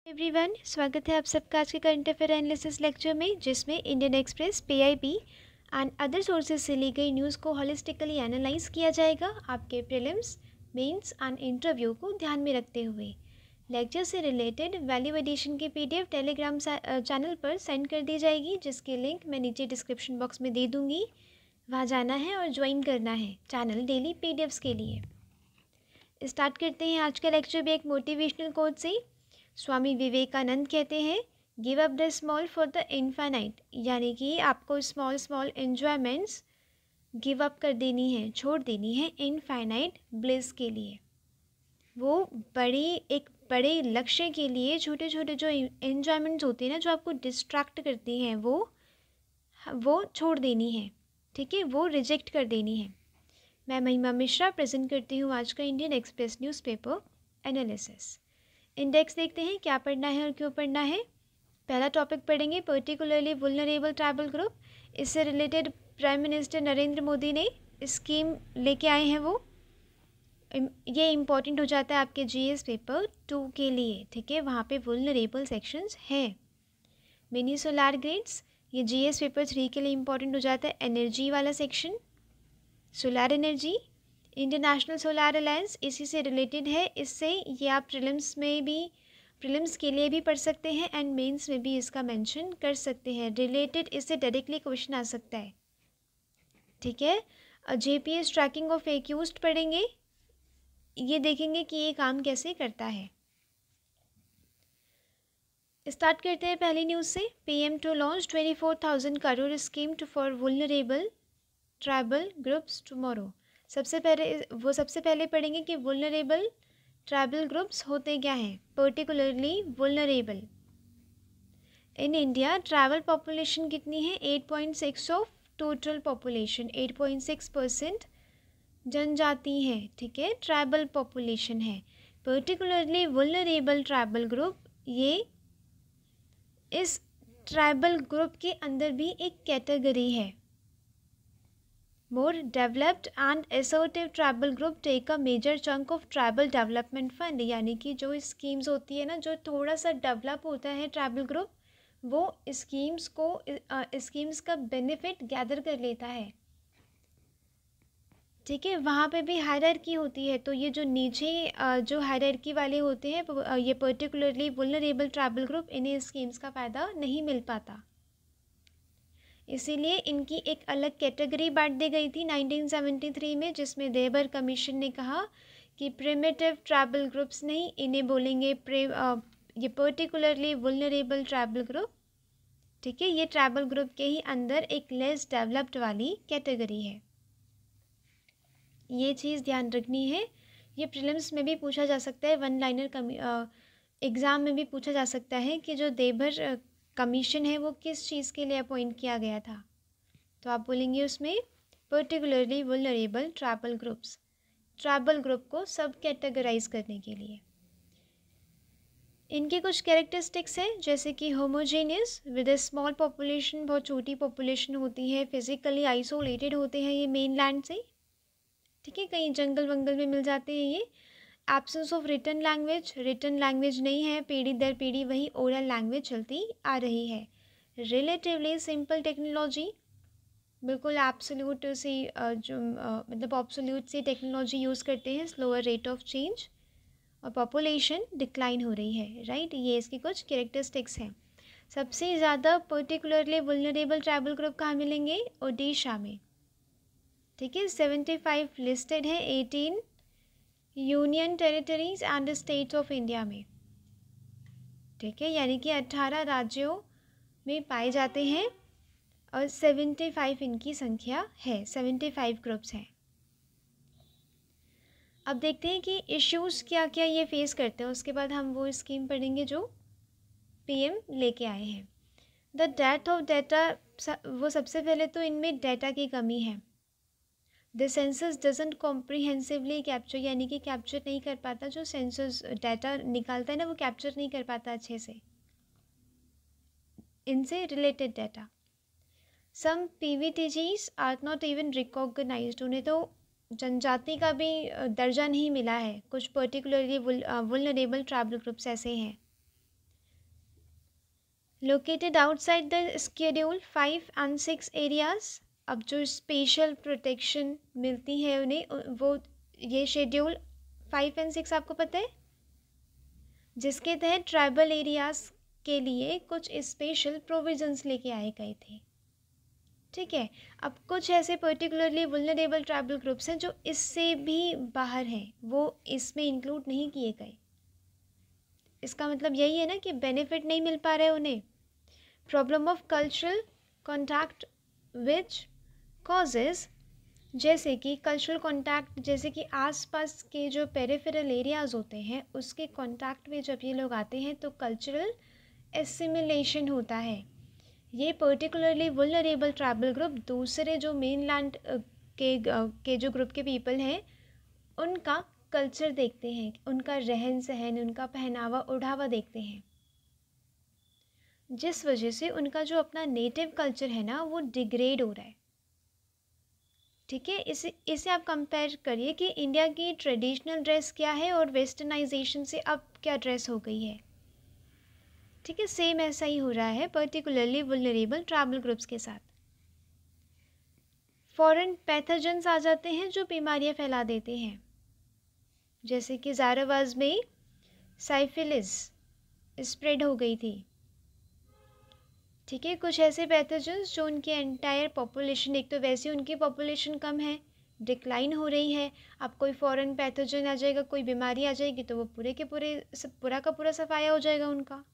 Everyone, स्वागत है आप सबका आज के करंट अफेयर एनालिसिस लेक्चर में, जिसमें Indian express, PIB and other sources से ली गई न्यूज़ को होलिस्टिकली एनालाइज किया जाएगा आपके प्रीलिम्स, मेंस एंड इंटरव्यू को ध्यान में रखते हुए। लेक्चर से रिलेटेड वैल्यू एडिशन की पीडीएफ टेलीग्राम चैनल पर सेंड कर दी जाएगी, जिसकी लिंक मैं नीचे डिस्क्रिप्शन बॉक्स में दे दूँगी। वहाँ जाना है और ज्वाइन करना है चैनल डेली पीडीएफ्स के लिए। स्टार्ट करते हैं आज का लेक्चर भी एक मोटिवेशनल कोट से। स्वामी विवेकानंद कहते हैं, give up the small for the infinite, यानी कि आपको small small enjoyments give up कर देनी है, छोड़ देनी है इनफाइनाइट ब्लिस के लिए। वो एक बड़े लक्ष्य के लिए छोटे छोटे जो एन्जॉयमेंट्स होते हैं ना, जो आपको डिस्ट्रैक्ट करती हैं, वो छोड़ देनी है। ठीक है, वो रिजेक्ट कर देनी है। मैं महिमा मिश्रा प्रेजेंट करती हूँ आज का Indian express newspaper analysis. Index देखते हैं क्या पढ़ना है और क्यों पढ़ना है। पहला टॉपिक पढ़ेंगे पर्टिकुलरली वुल्नरेबल ट्राइबल ग्रुप। इससे related prime minister Narendra Modi ने स्कीम लेके आए हैं। वो ये इम्पॉर्टेंट हो जाता है आपके जीएस पेपर 2 के लिए। ठीक है, वहाँ पे वुल्नरेबल सेक्शंस हैं। मिनी सोलार ग्रिड्स, ये जीएस पेपर 3 के लिए इम्पॉर्टेंट हो जाता है। एनर्जी वाला section, solar energy, international solar alliance इसी से रिलेटेड है। इससे ये आप प्रीलिम्स के लिए भी पढ़ सकते हैं एंड मेंस में भी इसका मेंशन कर सकते हैं। रिलेटेड इससे डायरेक्टली क्वेश्चन आ सकता है। ठीक है, जेपीएस ट्रैकिंग ऑफ एक्यूज्ड पढ़ेंगे। ये देखेंगे कि ये काम कैसे करता है। स्टार्ट करते हैं पहली न्यूज़ से। PM to launch 24,000 crore scheme to for vulnerable tribal groups tomorrow. सबसे पहले पढ़ेंगे कि वुल्नरेबल ट्राइबल ग्रुप्स होते क्या हैं। Particularly vulnerable in India tribal population कितनी है? 8.6 ऑफ टोटल पॉपुलेशन। 8.6% जनजाति हैं। ठीक है, ट्राइबल पॉपुलेशन है। पर्टिकुलरली वुल्नरेबल ट्राइबल ग्रुप, ये इस ट्राइबल ग्रुप के अंदर भी एक कैटेगरी है। More developed and assertive tribal group take a major chunk of tribal development fund, यानी कि जो स्कीम्स होती है ना, जो थोड़ा सा डेवलप होता है ट्राइबल ग्रुप, वो स्कीम्स का बेनिफिट गैदर कर लेता है। ठीक है, वहाँ पे भी हायरार्की होती है। तो ये जो नीचे जो हायरार्की वाले होते हैं, ये पर्टिकुलरली वुल्नरेबल ट्राइबल ग्रुप, इन्हें स्कीम्स का फ़ायदा नहीं मिल पाता। इसीलिए इनकी एक अलग कैटेगरी बांट दी गई थी 1973 में, जिसमें देबर कमीशन ने कहा कि प्रिमिटिव ट्राइबल ग्रुप्स नहीं, इन्हें बोलेंगे ये पर्टिकुलरली वुल्नरेबल ट्राइबल ग्रुप। ठीक है, ये ट्राइबल ग्रुप के ही अंदर एक लेस डेवलप्ड वाली कैटेगरी है। ये चीज़ ध्यान रखनी है। ये प्रीलिम्स में भी पूछा जा सकता है, वन लाइनर एग्ज़ाम में भी पूछा जा सकता है कि जो देबर कमीशन है वो किस चीज़ के लिए अपॉइंट किया गया था। तो आप बोलेंगे उसमें particularly vulnerable tribal groups, tribal group को सब कैटेगराइज करने के लिए। इनके कुछ कैरेक्टरिस्टिक्स हैं, जैसे कि homogeneous with A small population, बहुत छोटी पॉपुलेशन होती है। फिजिकली आइसोलेटेड होते हैं ये मेन लैंड से। ठीक है, कहीं जंगल वंगल में मिल जाते हैं ये। एब्सेंस ऑफ रिटन लैंग्वेज नहीं है, पीढ़ी दर पीढ़ी वही ओरल लैंग्वेज चलती आ रही है। रिलेटिवली सिंपल टेक्नोलॉजी, बिल्कुल एब्सोल्यूट सी मतलब एब्सोल्यूट सी टेक्नोलॉजी यूज़ करते हैं। स्लोअर रेट ऑफ चेंज और पॉपुलेशन डिक्लाइन हो रही है। राइट, ये इसकी कुछ कैरेक्टरिस्टिक्स हैं। सबसे ज़्यादा पर्टिकुलरली वुल्नरेबल ट्राइबल ग्रुप कहाँ मिलेंगे? ओडिशा में। ठीक है, 75 लिस्टेड है 18 union territories and states of India में। ठीक है, यानी कि 18 राज्यों में पाए जाते हैं और 75 इनकी संख्या है। 75 ग्रुप्स हैं। अब देखते हैं कि इश्यूज़ क्या क्या ये फेस करते हैं, उसके बाद हम वो स्कीम पढ़ेंगे जो पीएम लेके आए हैं। द डेथ ऑफ डाटा, वो सबसे पहले तो इनमें डाटा की कमी है। The census doesn't comprehensively capture, यानी कि कैप्चर नहीं कर पाता, जो सेंसस डाटा निकालता है ना, वो कैप्चर नहीं कर पाता अच्छे से इनसे related data. Some PVTGs are not even recognised, उन्हें तो जनजाति का भी दर्जा नहीं मिला है। कुछ पर्टिकुलरली वुल्नरेबल ट्राइबल ग्रुप्स ऐसे हैं। Located outside the schedule 5 and 6 areas. अब जो स्पेशल प्रोटेक्शन मिलती है उन्हें वो ये शेड्यूल 5 एंड 6 आपको पता है, जिसके तहत ट्राइबल एरियाज के लिए कुछ स्पेशल प्रोविजंस लेके आए गए थे। ठीक है, अब कुछ ऐसे पर्टिकुलरली वुल्नरेबल ट्राइबल ग्रुप्स हैं जो इससे भी बाहर हैं, वो इसमें इंक्लूड नहीं किए गए। इसका मतलब यही है ना कि बेनिफिट नहीं मिल पा रहे उन्हें। Problem of cultural contact which causes, जैसे कि कल्चरल कॉन्टैक्ट, जैसे कि आसपास के जो पेरिफेरल एरियाज़ होते हैं उसके कॉन्टैक्ट में जब ये लोग आते हैं तो कल्चरल एसिमिलेशन होता है। ये पर्टिकुलरली वुल्नरेबल ट्राइबल ग्रुप दूसरे जो मेन लैंड के जो ग्रुप के पीपल हैं उनका कल्चर देखते हैं, उनका रहन सहन, उनका पहनावा ओढ़ावा देखते हैं, जिस वजह से उनका जो अपना नेटिव कल्चर है ना वो डिग्रेड हो रहा है। ठीक है, इसे आप कंपेयर करिए कि इंडिया की ट्रेडिशनल ड्रेस क्या है और वेस्टर्नाइजेशन से अब क्या ड्रेस हो गई है। ठीक है, सेम ऐसा ही हो रहा है पर्टिकुलरली वुल्नरेबल ट्राइबल ग्रुप्स के साथ। फॉरेन पैथोजेंस आ जाते हैं जो बीमारियां फैला देते हैं, जैसे कि ज़ारावाज में साइफिलिस स्प्रेड हो गई थी। ठीक है, कुछ ऐसे पैथोजेंस जो उनकी एंटायर पॉपुलेशन, एक तो वैसे उनकी पॉपुलेशन कम है, डिक्लाइन हो रही है, अब कोई फॉरेन पैथोजन आ जाएगा, कोई बीमारी आ जाएगी तो वो पूरे के पूरे पूरा का पूरा सफाया हो जाएगा उनका।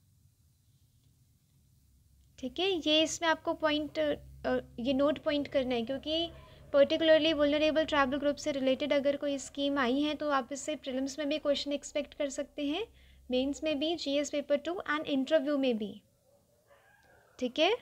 ठीक है, ये इसमें आपको पॉइंट ये नोट पॉइंट करना है, क्योंकि पर्टिकुलरली वुल्नरेबल ट्राइबल ग्रुप से रिलेटेड अगर कोई स्कीम आई है तो आप इससे प्रीलिम्स में भी क्वेश्चन एक्सपेक्ट कर सकते हैं, मेंस में भी, जीएस पेपर 2 एंड इंटरव्यू में भी। ठीक है,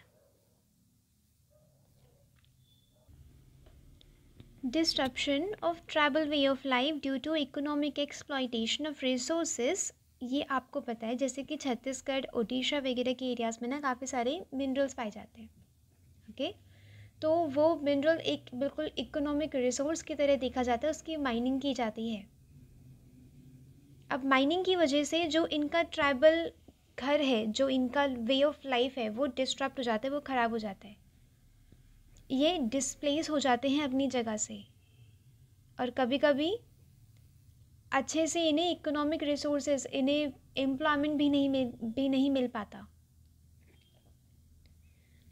disruption of tribal way of life due to economic exploitation of resources, ये आपको पता है, जैसे कि छत्तीसगढ़, ओडिशा वगैरह के एरियाज़ में ना काफ़ी सारे मिनरल्स पाए जाते हैं। ओके, तो वो मिनरल एक बिल्कुल इकोनॉमिक रिसोर्स की तरह देखा जाता है, उसकी माइनिंग की जाती है। अब माइनिंग की वजह से जो इनका ट्राइबल घर है, जो इनका वे ऑफ लाइफ है, वो डिस्टर्ब हो जाता है, वो ख़राब हो जाता है, ये डिस्प्लेस हो जाते हैं अपनी जगह से, और कभी कभी अच्छे से इन्हें इकोनॉमिक रिसोर्सेज, इन्हें एम्प्लॉयमेंट भी नहीं मिल पाता।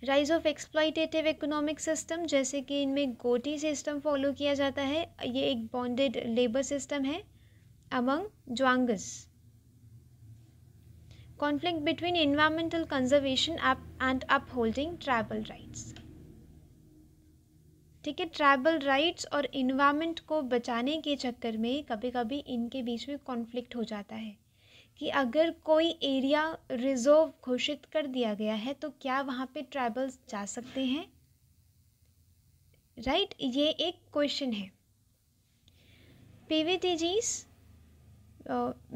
Rise of exploitative economic system, जैसे कि इनमें गोटी सिस्टम फॉलो किया जाता है, ये एक बॉन्डेड लेबर सिस्टम है among Juangs. Conflict between environmental conservation and upholding tribal rights. ठीक है, ट्राइबल राइट्स और इन्वायरमेंट को बचाने के चक्कर में कभी कभी इनके बीच में कॉन्फ्लिक्ट हो जाता है कि अगर कोई एरिया रिजर्व घोषित कर दिया गया है तो क्या वहाँ पे ट्राइबल्स जा सकते हैं, राइट, ये एक क्वेश्चन है। PVTGs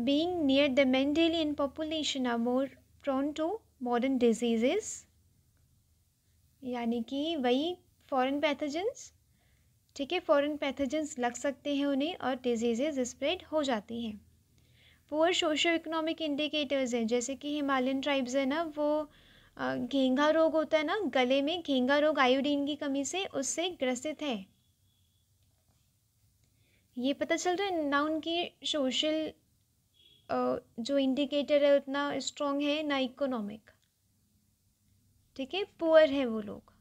being near the Mendelian population are more prone to modern diseases, यानी कि वही फॉरेन पैथोजेंस। ठीक है, फॉरेन पैथोजेंस लग सकते हैं उन्हें और डिजीजेज स्प्रेड हो जाती हैं। पुअर सोशो इकोनॉमिक इंडिकेटर्स हैं, जैसे कि हिमालयन ट्राइब्स है ना, वो घेंघा रोग होता है ना, गले में घेंघा रोग आयोडीन की कमी से उससे ग्रसित है, ये पता चल रहा है ना। उनकी सोशल जो इंडिकेटर है उतना स्ट्रॉन्ग है ना इकोनॉमिक। ठीक है, पुअर है वो लोग।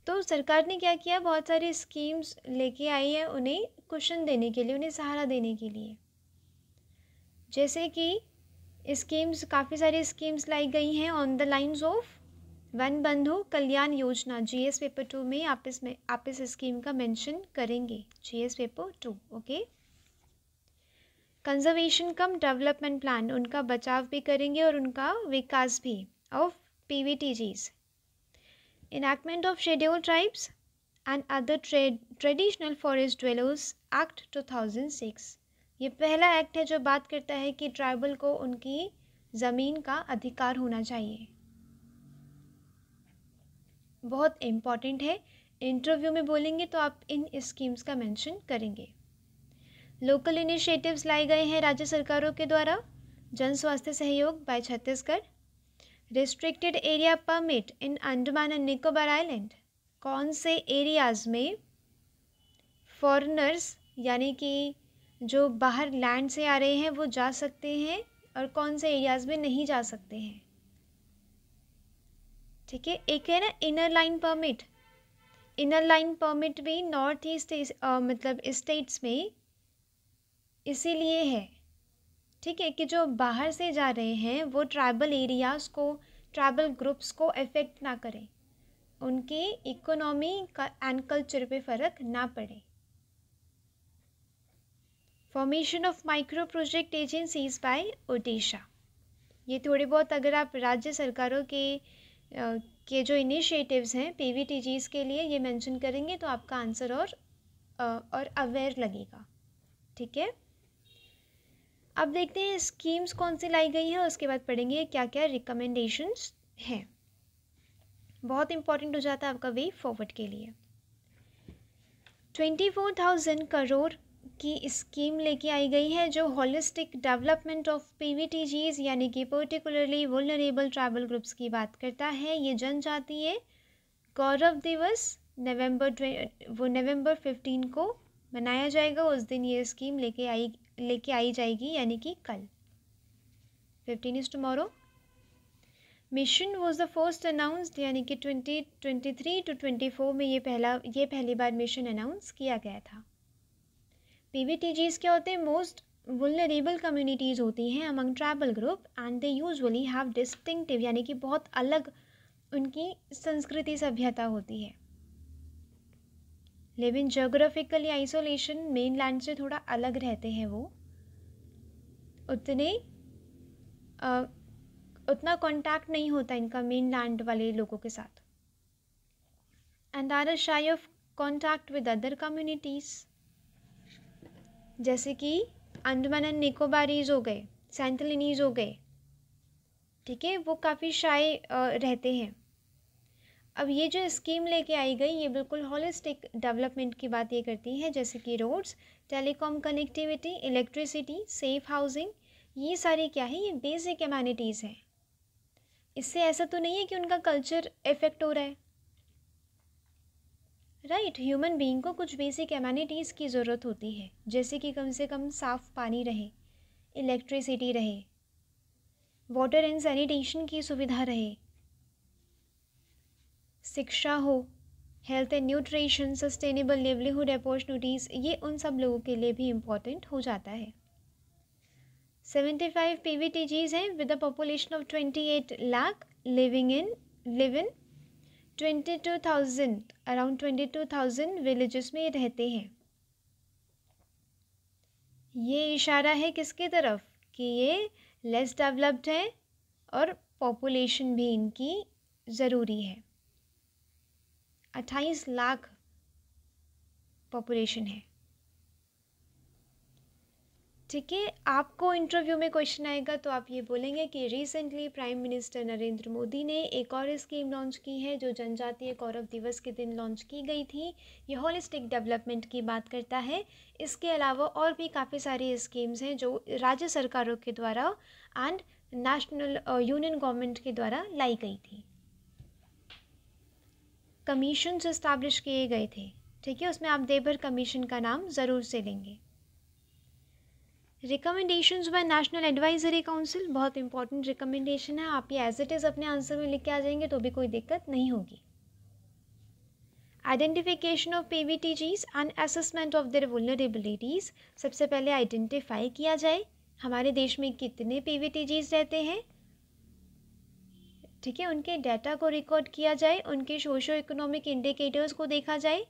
तो सरकार ने क्या किया, बहुत सारी स्कीम्स लेके आई है उन्हें कुशन देने के लिए, उन्हें सहारा देने के लिए। जैसे कि स्कीम्स, काफ़ी सारी स्कीम्स लाई गई हैं on the lines of one बंधु कल्याण योजना। जीएस पेपर 2 में आप इस स्कीम का मेंशन करेंगे, जीएस पेपर 2। ओके, कंजर्वेशन कम डेवलपमेंट प्लान, उनका बचाव भी करेंगे और उनका विकास भी, of PVTGs। Enactment of Scheduled Tribes and Other Traditional Forest Dwellers Act 2006, ये पहला एक्ट है जो बात करता है कि ट्राइबल को उनकी ज़मीन का अधिकार होना चाहिए। बहुत इम्पॉर्टेंट है, इंटरव्यू में बोलेंगे तो आप इन स्कीम्स का मेंशन करेंगे। लोकल इनिशिएटिव्स लाए गए हैं राज्य सरकारों के द्वारा, जन स्वास्थ्य सहयोग by Chhattisgarh, restricted area permit in Andaman and Nicobar island, कौन से एरियाज़ में फॉरेनर्स यानी कि जो बाहर लैंड से आ रहे हैं वो जा सकते हैं और कौन से एरियाज़ में नहीं जा सकते हैं। ठीक है, एक है ना inner line permit. Inner line permit भी नॉर्थ ईस्ट मतलब स्टेट्स में इसीलिए है, ठीक है, कि जो बाहर से जा रहे हैं वो ट्राइबल एरियाज़ को, ट्राइबल ग्रुप्स को अफेक्ट ना करें, उनके इकोनॉमी का एंड कल्चर पे फ़र्क ना पड़े। Formation of micro project agencies by Odisha, ये थोड़े बहुत अगर आप राज्य सरकारों के जो इनिशिएटिव्स हैं पीवीटीजीज के लिए ये मेंशन करेंगे तो आपका आंसर और अवेयर लगेगा। ठीक है, अब देखते हैं स्कीम्स कौन सी लाई गई हैं, उसके बाद पढ़ेंगे क्या क्या रिकमेंडेशंस हैं। बहुत इंपॉर्टेंट हो जाता है आपका वे फॉरवर्ड के लिए। 24,000 करोड़ की स्कीम लेके आई गई है जो होलिस्टिक डेवलपमेंट ऑफ पीवीटीजीज यानी कि पर्टिकुलरली वुल्नरेबल ट्राइबल ग्रुप्स की बात करता है। ये जनजातीय गौरव दिवस नवंबर 15 को मनाया जाएगा। उस दिन ये स्कीम लेके आई जाएगी यानी कि कल 15 is tomorrow. Mission was the first announced यानी कि 2023 to 24 में ये पहली बार मिशन अनाउंस किया गया था। पीवीटीजीज क्या होते हैं? मोस्ट वुल्नरेबल कम्युनिटीज़ होती हैं among tribal group and they usually have distinctive यानी कि बहुत अलग उनकी संस्कृति सभ्यता होती है। Live in geographically isolation, main land से थोड़ा अलग रहते हैं वो, उतना कांटेक्ट नहीं होता इनका मेन लैंड वाले लोगों के साथ। And are shy of contact with other communities, जैसे कि अंडमान एंड निकोबारीज हो गए, सेंटिलिनीज हो गए, ठीक है, वो काफ़ी शाय रहते हैं। अब ये जो स्कीम लेके आई गई ये बिल्कुल होलिस्टिक डेवलपमेंट की बात ये करती है, जैसे कि roads, telecom connectivity, electricity, safe housing, ये सारी क्या है? ये बेसिक एम्यूनिटीज़ हैं। इससे ऐसा तो नहीं है कि उनका कल्चर इफेक्ट हो रहा है, राइट। ह्यूमन बीइंग को कुछ बेसिक एम्यूनिटीज़ की ज़रूरत होती है, जैसे कि कम से कम साफ़ पानी रहे, इलेक्ट्रिसिटी रहे, वाटर एंड सैनिटेशन की सुविधा रहे, शिक्षा हो, health and nutrition, sustainable livelihood opportunities, ये उन सब लोगों के लिए भी इम्पॉर्टेंट हो जाता है। 75 पीवीटीजीज हैं with a population of 28 lakh, live in 22,000 around 22,000 villages में रहते हैं। ये इशारा है किसकी तरफ कि ये लेस डेवलप्ड है और पॉपुलेशन भी इनकी ज़रूरी है। 28 लाख पॉपुलेशन है, ठीक है। आपको इंटरव्यू में क्वेश्चन आएगा तो आप ये बोलेंगे कि recently prime minister Narendra Modi ने एक और स्कीम लॉन्च की है जो जनजातीय गौरव दिवस के दिन लॉन्च की गई थी। ये होलिस्टिक डेवलपमेंट की बात करता है। इसके अलावा और भी काफ़ी सारी स्कीम्स हैं जो राज्य सरकारों के द्वारा एंड नेशनल यूनियन गवर्नमेंट के द्वारा लाई गई थी। कमीशंस इस्टेब्लिश किए गए थे, ठीक है, उसमें आप देबर कमीशन का नाम ज़रूर से लेंगे। Recommendations by national advisory council, बहुत इंपॉर्टेंट रिकमेंडेशन है। आप ये एज इट इज़ अपने आंसर में लिख के आ जाएंगे तो भी कोई दिक्कत नहीं होगी। Identification of PVTGs and assessment of their vulnerabilities, सबसे पहले आइडेंटिफाई किया जाए हमारे देश में कितने पीवीटीजीज रहते हैं, ठीक है, उनके डाटा को रिकॉर्ड किया जाए, उनके सोशो इकोनॉमिक इंडिकेटर्स को देखा जाए,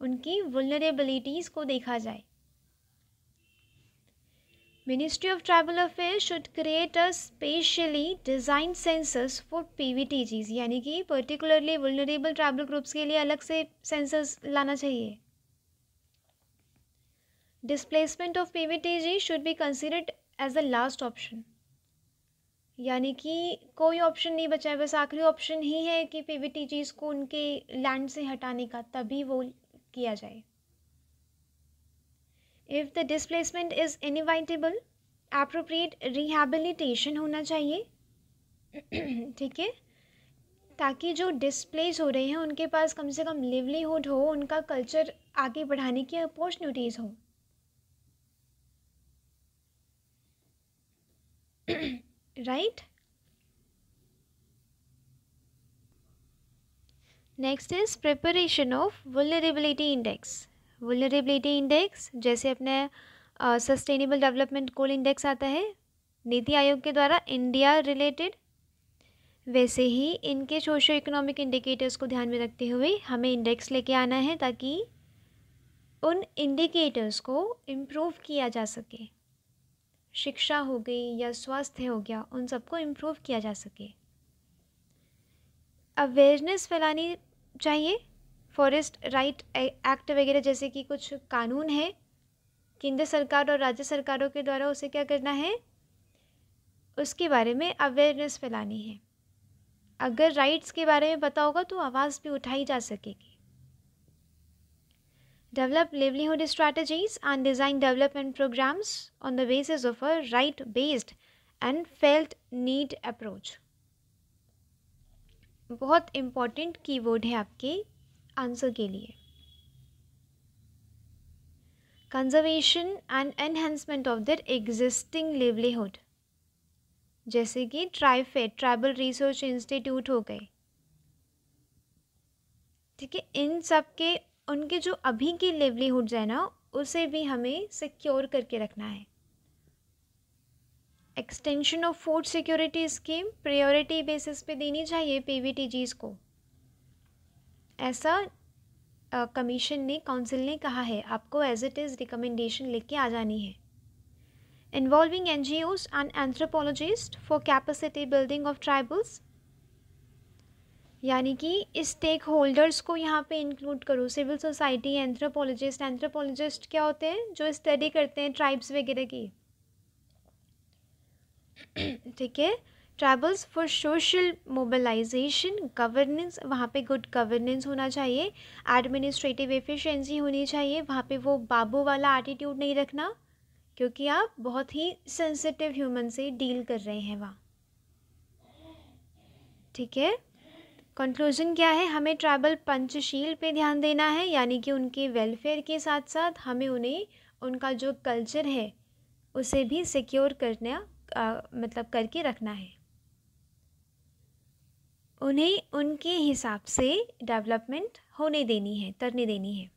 उनकी वुल्नरेबिलिटीज़ को देखा जाए। Ministry of Tribal Affairs should create a specially designed census for PVTGs, यानी कि particularly vulnerable tribal groups के लिए अलग से census लाना चाहिए। Displacement of PVTG should be considered as the last option, यानी कि कोई ऑप्शन नहीं बचा है, बस आखिरी ऑप्शन ही है कि PVTGs को उनके लैंड से हटाने का, तभी वो किया जाए। If the displacement is inevitable, appropriate rehabilitation होना चाहिए, ठीक है, ताकि जो डिस्प्लेस हो रहे हैं उनके पास कम से कम लिवलीहुड हो, उनका कल्चर आगे बढ़ाने की अपॉर्चुनिटीज़ हो। Right. Next is preparation of vulnerability index. Vulnerability index जैसे अपने सस्टेनेबल डेवलपमेंट गोल इंडेक्स आता है नीति आयोग के द्वारा इंडिया रिलेटेड, वैसे ही इनके सोशो इकोनॉमिक इंडिकेटर्स को ध्यान में रखते हुए हमें इंडेक्स लेके आना है ताकि उन इंडिकेटर्स को इम्प्रूव किया जा सके। शिक्षा हो गई या स्वास्थ्य हो गया, उन सबको इम्प्रूव किया जा सके। अवेयरनेस फैलानी चाहिए। फॉरेस्ट राइट एक्ट वगैरह जैसे कि कुछ कानून है केंद्र सरकार और राज्य सरकारों के द्वारा, उसे क्या करना है, उसके बारे में अवेयरनेस फैलानी है। अगर राइट्स के बारे में पता होगा तो आवाज़ भी उठाई जा सकेगी। Develop livelihood strategies and design development programmes on the basis of a right based and felt need approach. बहुत इम्पॉर्टेंट कीवर्ड है आपके आंसर के लिए। Conservation and enhancement of their existing livelihood, जैसे कि ट्राइफेड ट्राइबल रिसर्च इंस्टीट्यूट हो गए, ठीक है। इन सब के उनके जो अभी की लिवलीहुड्स है ना, उसे भी हमें सिक्योर करके रखना है। Extension of food security scheme priority basis पे देनी चाहिए पीवीटीजीज को, ऐसा कमीशन ने, काउंसिल ने कहा है। आपको एज इट इज़ रिकमेंडेशन लेके आ जानी है। Involving NGOs and anthropologist for capacity building of tribals, यानी कि स्टेक होल्डर्स को यहाँ पे इंक्लूड करो। Civil society, anthropologist. एंथ्रोपोलॉजिस्ट क्या होते हैं, जो स्टडी करते हैं ट्राइब्स वगैरह की, ठीक है। Tribals for social mobilisation, governance, वहाँ पे गुड गवर्नेंस होना चाहिए। एडमिनिस्ट्रेटिव एफिशिएंसी होनी चाहिए, वहाँ पे वो बाबू वाला एटीट्यूड नहीं रखना, क्योंकि आप बहुत ही सेंसिटिव ह्यूमन से डील कर रहे हैं वहाँ, ठीक है। कंक्लूजन क्या है, हमें ट्राइबल पंचशील पे ध्यान देना है, यानी कि उनके वेलफेयर के साथ साथ हमें उन्हें उनका जो कल्चर है उसे भी सिक्योर करना मतलब करके रखना है। उन्हें उनके हिसाब से डेवलपमेंट होने देनी है, करने देनी है।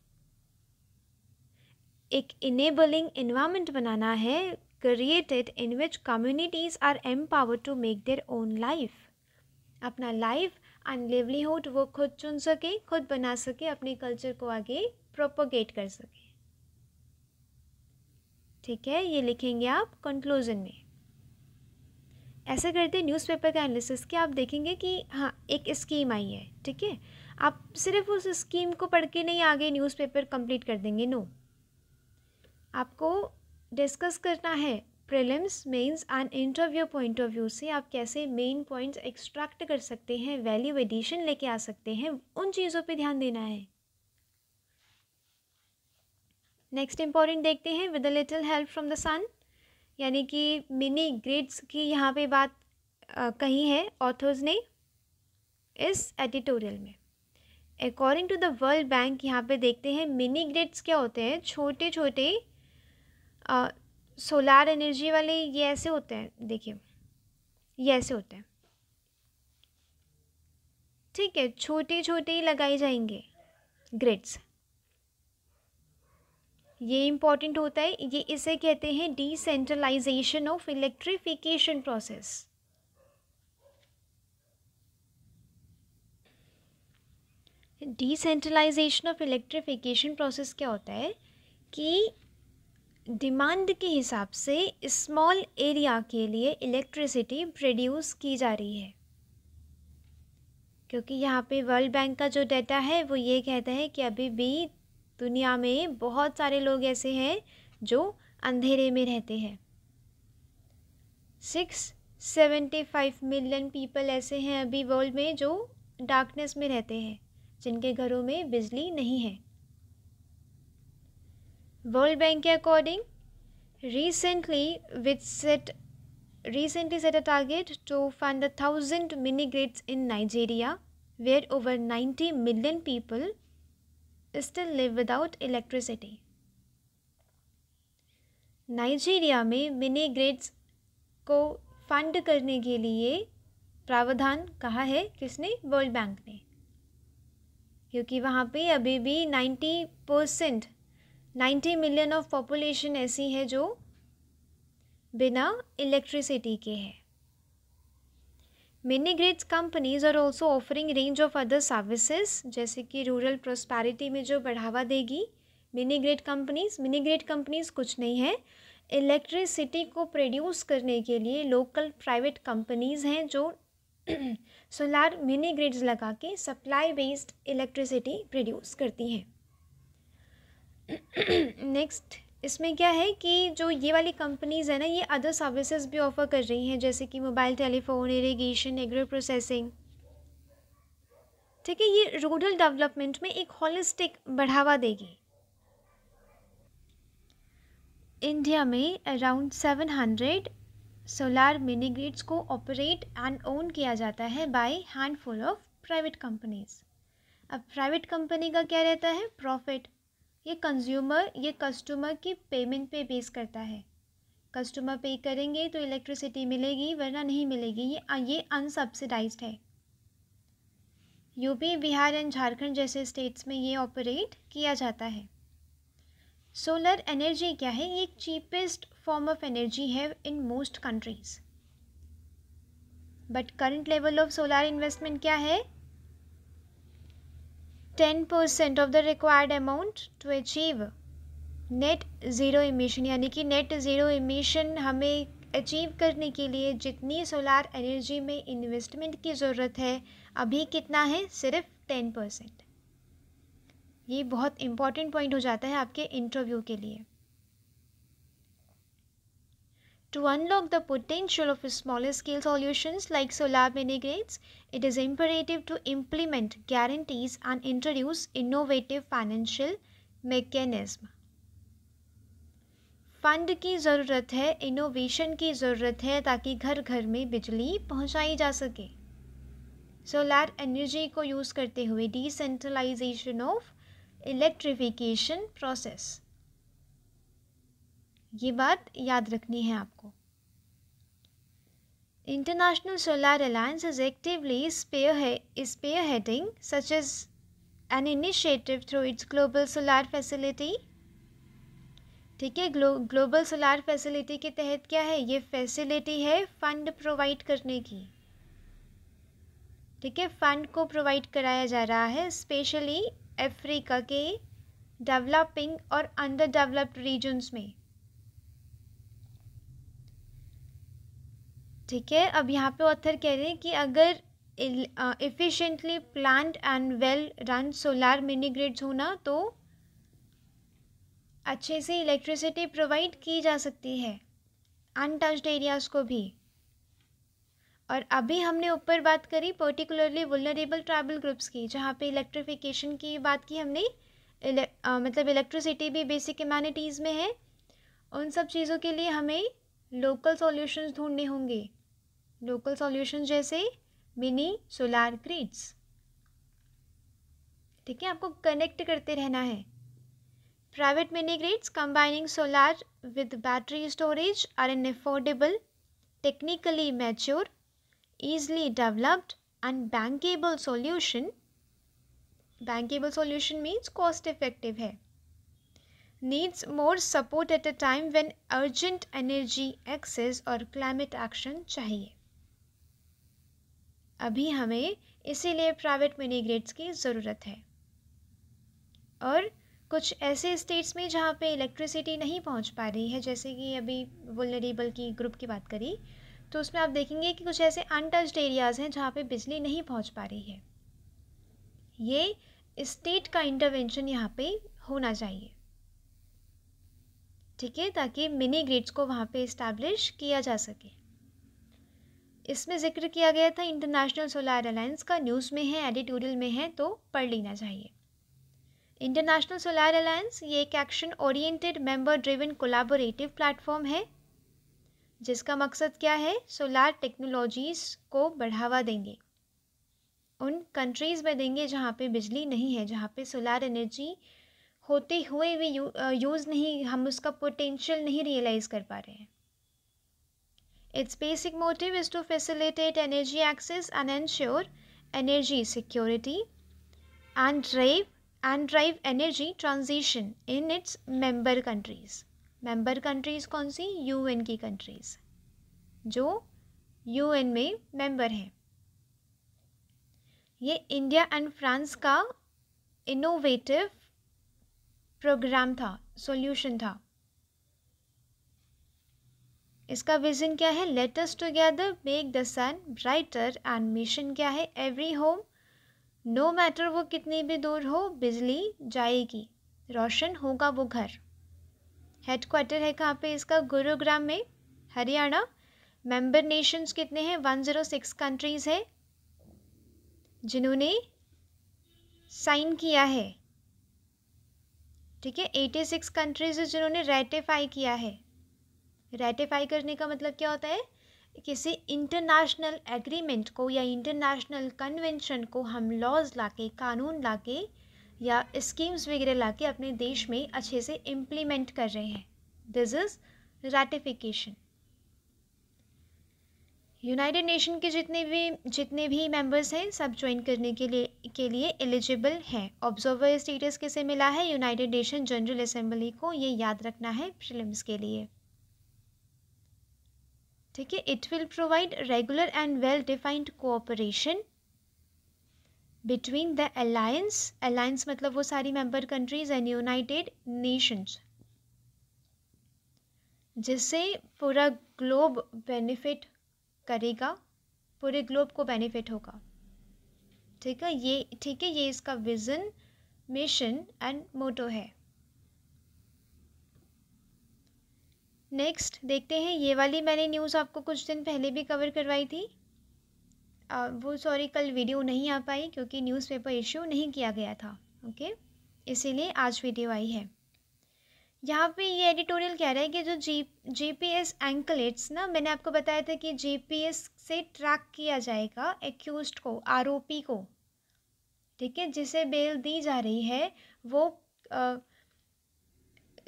एक इनेबलिंग इन्वायरमेंट बनाना है, created in which communities are empowered to make their own life. अपना लाइफ एंड लिवलीहुड वो खुद चुन सके, खुद बना सके, अपने कल्चर को आगे प्रोपोगेट कर सके, ठीक है। ये लिखेंगे आप कंक्लूजन में। ऐसे करते न्यूज़पेपर का एनालिसिस कि आप देखेंगे कि हाँ एक स्कीम आई है, ठीक है। आप सिर्फ उस स्कीम को पढ़ के नहीं आगे न्यूज़पेपर कंप्लीट कर देंगे, नो। आपको डिस्कस करना है prelims, mains and interview point of view से आप कैसे मेन पॉइंट्स एक्सट्रैक्ट कर सकते हैं, वैल्यू एडिशन लेके आ सकते हैं, उन चीज़ों पे ध्यान देना है। नेक्स्ट इंपॉर्टेंट देखते हैं, with a little help from the sun, यानी कि मिनी ग्रिड्स की यहाँ पे बात कही है ऑथर्स ने इस एडिटोरियल में। According to the World Bank, यहाँ पे देखते हैं मिनी ग्रिड्स क्या होते हैं, छोटे छोटे सोलार एनर्जी वाले, ये ऐसे होते हैं, देखिए ये ऐसे होते हैं, ठीक है। छोटे छोटे ही लगाए जाएंगे ग्रिड्स, ये इम्पॉर्टेंट होता है। ये इसे कहते हैं decentralisation of electrification process. Decentralisation of electrification process क्या होता है कि डिमांड के हिसाब से स्मॉल एरिया के लिए इलेक्ट्रिसिटी प्रोड्यूस की जा रही है, क्योंकि यहाँ पे वर्ल्ड बैंक का जो डाटा है वो ये कहता है कि अभी भी दुनिया में बहुत सारे लोग ऐसे हैं जो अंधेरे में रहते हैं। 675 मिलियन पीपल ऐसे हैं अभी वर्ल्ड में जो डार्कनेस में रहते हैं, जिनके घरों में बिजली नहीं है। वर्ल्ड बैंक के according recently which set recently set a target to fund 1,000 mini grids in Nigeria, where over 90 million people still live without electricity. Nigeria में मिनी ग्रिड्स को फंड करने के लिए प्रावधान कहा है किसने? वर्ल्ड बैंक ने, क्योंकि वहाँ पे अभी भी 90 मिलियन ऑफ पॉपुलेशन ऐसी है जो बिना इलेक्ट्रिसिटी के है. Mini grids companies are also offering range of other services, जैसे कि रूरल प्रोस्पैरिटी में जो बढ़ावा देगी मिनी ग्रिड कंपनीज कुछ नहीं है, इलेक्ट्रिसिटी को प्रोड्यूस करने के लिए लोकल प्राइवेट कंपनीज हैं जो सोलार मिनी ग्रिड्स लगा के सप्लाई बेस्ड इलेक्ट्रिसिटी प्रोड्यूस करती हैं. नेक्स्ट इसमें क्या है कि जो ये वाली कंपनीज़ है ना, ये अदर सर्विसेज भी ऑफर कर रही हैं, जैसे कि mobile telephone, irrigation, agro processing. ठीक है, ये रूरल डेवलपमेंट में एक होलिस्टिक बढ़ावा देगी. इंडिया में अराउंड 700 सोलार मिनी ग्रिड्स को ऑपरेट एंड ओन किया जाता है by handful of private companies. अब प्राइवेट कंपनी का क्या रहता है? प्रॉफिट. ये कस्टमर की पेमेंट पे बेस करता है. कस्टमर पे करेंगे तो इलेक्ट्रिसिटी मिलेगी, वरना नहीं मिलेगी. ये अनसब्सिडाइज्ड है. यूपी, बिहार एंड झारखंड जैसे स्टेट्स में ये ऑपरेट किया जाता है. सोलर एनर्जी क्या है? ये एक चीपेस्ट फॉर्म ऑफ एनर्जी है in most countries. But current level of solar investment क्या है? 10% of the required amount to achieve net zero emission. यानी कि नेट ज़ीरो इमिशन हमें अचीव करने के लिए जितनी सोलार एनर्जी में इन्वेस्टमेंट की ज़रूरत है, अभी कितना है? सिर्फ 10%. ये बहुत इंपॉर्टेंट पॉइंट हो जाता है आपके इंटरव्यू के लिए. To unlock the potential of smaller scale solutions like solar mini grids, it is imperative to implement guarantees and introduce innovative financial mechanism. Fund की ज़रूरत है, इनोवेशन की ज़रूरत है, ताकि घर घर में बिजली पहुंचाई जा सके. सोलार एनर्जी को यूज़ करते हुए डिसेंट्रलाइजेशन ऑफ इलेक्ट्रिफिकेशन प्रोसेस. ये बात याद रखनी है आपको. International Solar Alliance is actively spearheading such as an initiative through its Global Solar Facility. ठीक है, ग्लोबल सोलार फैसिलिटी के तहत क्या है? ये फैसिलिटी है फंड प्रोवाइड करने की. ठीक है, फंड को प्रोवाइड कराया जा रहा है स्पेशली अफ्रीका के डेवलपिंग और अंडर डेवलप्ड रीजन्स में. ठीक है, अब यहाँ पे ऑथर कह रहे हैं कि अगर efficiently planned and well run solar mini grids होना तो अच्छे से इलेक्ट्रिसिटी प्रोवाइड की जा सकती है अनटच्ड एरियाज़ को भी. और अभी हमने ऊपर बात करी पर्टिकुलरली वुल्नरेबल ट्राइबल ग्रुप्स की, जहाँ पे इलेक्ट्रिफिकेशन की बात की हमने. मतलब इलेक्ट्रिसिटी भी बेसिक ह्यूमैनिटीज़ में है. उन सब चीज़ों के लिए हमें लोकल सॉल्यूशंस ढूंढने होंगे. लोकल सॉल्यूशंस जैसे मिनी सोलार ग्रिड्स. ठीक है, आपको कनेक्ट करते रहना है. Private mini grids combining solar with battery storage are an affordable, technically mature, easily developed and bankable solution. Bankable solution means cost effective है. Needs more support at a time when urgent energy access और climate action चाहिए. अभी हमें इसीलिए private mini grids की ज़रूरत है. और कुछ ऐसे स्टेट्स में जहाँ पे इलेक्ट्रिसिटी नहीं पहुँच पा रही है, जैसे कि अभी वुल्नरेबल की ग्रुप की बात करी, तो उसमें आप देखेंगे कि कुछ ऐसे अनटच्ड एरियाज़ हैं जहाँ पे बिजली नहीं पहुँच पा रही है. ये स्टेट का इंटरवेंशन यहाँ पे होना चाहिए. ठीक है, ताकि मिनी ग्रिड्स को वहाँ पे इस्टेब्लिश किया जा सके. इसमें जिक्र किया गया था इंटरनेशनल सोलार अलायंस का, न्यूज़ में है, एडिटोरियल में है, तो पढ़ लेना चाहिए. इंटरनेशनल सोलार अलायंस ये एक action oriented member driven collaborative platform है जिसका मकसद क्या है, सोलार टेक्नोलॉजीज़ को बढ़ावा देंगे, उन कंट्रीज़ में देंगे जहाँ पे बिजली नहीं है, जहाँ पे सोलार एनर्जी होते हुए भी यूज़ नहीं, हम उसका पोटेंशियल नहीं रियलाइज़ कर पा रहे हैं। Its basic motive is to facilitate energy access and ensure energy security and drive energy transition in its member countries. member countries कौन सी, UN की countries जो UN में member हैं। ये इंडिया एंड फ्रांस का इनोवेटिव प्रोग्राम था, solution था। इसका विजन क्या है, let us together make the sun brighter, and mission क्या है, एवरी होम, नो मैटर वो कितनी भी दूर हो, बिजली जाएगी, रोशन होगा वो घर। हेडक्वार्टर है कहाँ पे इसका, गुरुग्राम में, हरियाणा। मेंबर नेशंस कितने हैं, 106 कंट्रीज़ है जिन्होंने साइन किया है, ठीक है। 86 कंट्रीज़ है जिन्होंने रेटिफाई किया है। रेटिफाई करने का मतलब क्या होता है, किसी इंटरनेशनल एग्रीमेंट को या इंटरनेशनल कन्वेंशन को हम लॉज लाके, कानून लाके या स्कीम्स वगैरह लाके अपने देश में अच्छे से इम्प्लीमेंट कर रहे हैं, this is ratification. United nation के जितने भी मेंबर्स हैं सब ज्वाइन करने के लिए एलिजिबल हैं। ऑब्जर्वर स्टेटस किसे मिला है, यूनाइटेड नेशन जनरल असेंबली को, ये याद रखना है प्रीलिम्स के लिए, ठीक है। It will provide regular and well defined cooperation between the alliance मतलब वो सारी member countries and United Nations, जिससे पूरा ग्लोब बेनिफिट करेगा, पूरे ग्लोब को बेनिफिट होगा, ठीक है। ये इसका विजन, मिशन एंड मोटो है। नेक्स्ट देखते हैं, ये वाली मैंने न्यूज़ आपको कुछ दिन पहले भी कवर करवाई थी, वो सॉरी कल वीडियो नहीं आ पाई क्योंकि न्यूज़पेपर इश्यू नहीं किया गया था, ओके, इसीलिए आज वीडियो आई है। यहाँ पे ये एडिटोरियल कह रहा है कि जो GPS एंकलेट्स ना, मैंने आपको बताया था कि GPS से ट्रैक किया जाएगा एक्यूज्ड को, आरोपी को, ठीक है, जिसे बेल दी जा रही है वो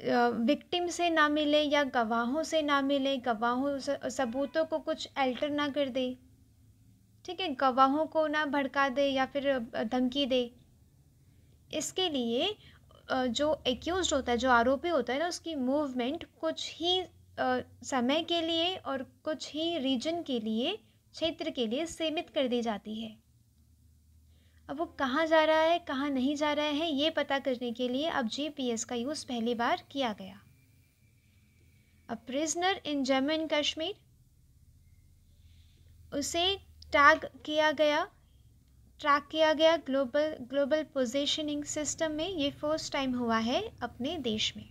विक्टिम से ना मिले या गवाहों से ना मिले, गवाहों सबूतों को कुछ अल्टर ना कर दे, ठीक है, गवाहों को ना भड़का दे या फिर धमकी दे। इसके लिए जो एक्यूज होता है, जो आरोपी होता है ना, उसकी मूवमेंट कुछ ही समय के लिए और कुछ ही रीजन के लिए, क्षेत्र के लिए सीमित कर दी जाती है। अब वो कहाँ जा रहा है, कहाँ नहीं जा रहा है, ये पता करने के लिए अब GPS का यूज़ पहली बार किया गया। A prisoner in Jammu and Kashmir, उसे ट्रैक किया गया ग्लोबल पोजीशनिंग सिस्टम में। ये फर्स्ट टाइम हुआ है अपने देश में।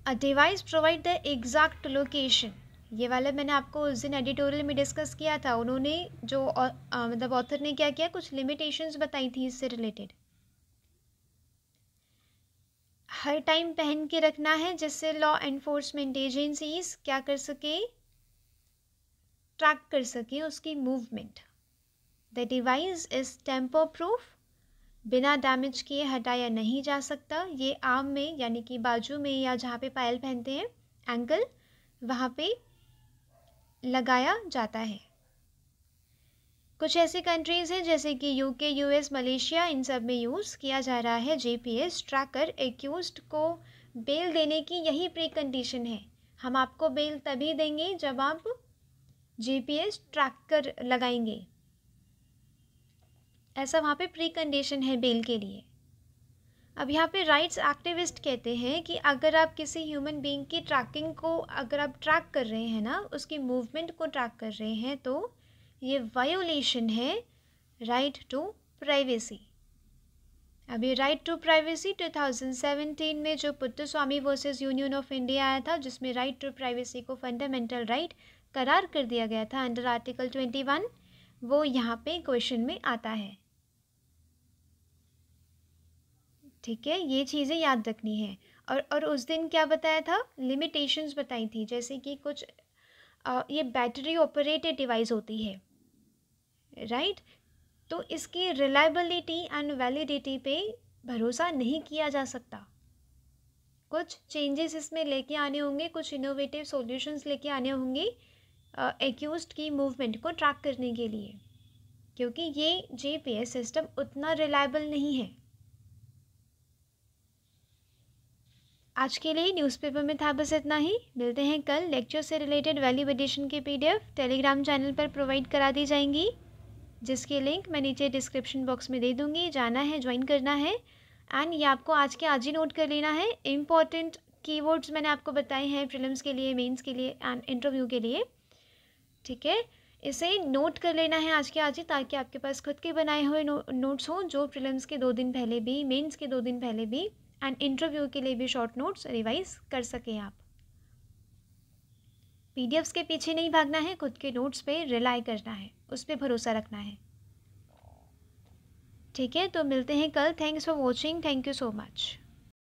A device provide the exact location, ये वाला मैंने आपको उस दिन एडिटोरियल में डिस्कस किया था। उन्होंने जो मतलब ऑथर ने क्या किया, कुछ लिमिटेशंस बताई थी इससे रिलेटेड। हर टाइम पहन के रखना है जिससे लॉ एनफोर्समेंट एजेंसीज क्या कर सके, ट्रैक कर सके उसकी movement. The device is tamper proof, बिना डैमेज किए हटाया नहीं जा सकता। ये आर्म में यानी कि बाजू में या जहाँ पे पायल पहनते हैं, एंकल, वहाँ पे लगाया जाता है। कुछ ऐसी कंट्रीज़ हैं जैसे कि UK, US, मलेशिया, इन सब में यूज़ किया जा रहा है GPS ट्रैकर। एक्यूज्ड को बेल देने की यही प्री कंडीशन है। हम आपको बेल तभी देंगे जब आप GPS ट्रैकर लगाएंगे, ऐसा वहाँ पे प्री कंडीशन है बेल के लिए। अब यहाँ पे राइट्स एक्टिविस्ट कहते हैं कि अगर आप किसी ह्यूमन बीइंग की ट्रैकिंग को अगर आप ट्रैक कर रहे हैं ना, उसकी मूवमेंट को ट्रैक कर रहे हैं, तो ये वायोलेशन है राइट टू प्राइवेसी। अभी राइट टू प्राइवेसी 2017 में जो पुत्तस्वामी वर्सेस यूनियन ऑफ इंडिया आया था, जिसमें राइट टू प्राइवेसी को फंडामेंटल राइट करार कर दिया गया था अंडर आर्टिकल 21, वो यहाँ पे क्वेश्चन में आता है, ठीक है। ये चीज़ें याद रखनी है। और उस दिन क्या बताया था, लिमिटेशंस बताई थी, जैसे कि कुछ ये बैटरी ऑपरेटेड डिवाइस होती है, राइट। तो इसकी रिलायबिलिटी एंड वैलिडिटी पे भरोसा नहीं किया जा सकता। कुछ चेंजेस इसमें लेके आने होंगे, कुछ इनोवेटिव सॉल्यूशंस लेके आने होंगे एक्यूज्ड की मूवमेंट को ट्रैक करने के लिए, क्योंकि ये जीपीएस सिस्टम उतना रिलायबल नहीं है। आज के लिए न्यूज़पेपर में था बस इतना ही। मिलते हैं कल। लेक्चर से रिलेटेड वैल्यू एडिशन की पीडीएफ टेलीग्राम चैनल पर प्रोवाइड करा दी जाएंगी, जिसकी लिंक मैं नीचे डिस्क्रिप्शन बॉक्स में दे दूँगी। जाना है, ज्वाइन करना है। एंड ये आपको आज के आज ही नोट कर लेना है। इम्पॉर्टेंट कीवर्ड्स मैंने आपको बताए हैं प्रीलिम्स के लिए, मेंस के लिए एंड इंटरव्यू के लिए, ठीक है। इसे नोट कर लेना है आज के आज ही, ताकि आपके पास खुद के बनाए हुए नोट्स हों, जो प्रीलिम्स के 2 दिन पहले भी, मेंस के 2 दिन पहले भी एंड इंटरव्यू के लिए भी शॉर्ट नोट्स रिवाइज कर सकें आप। पीडीएफ्स के पीछे नहीं भागना है, खुद के नोट्स पे रिलाई करना है, उस पर भरोसा रखना है, ठीक है। तो मिलते हैं कल। Thanks for watching. Thank you so much.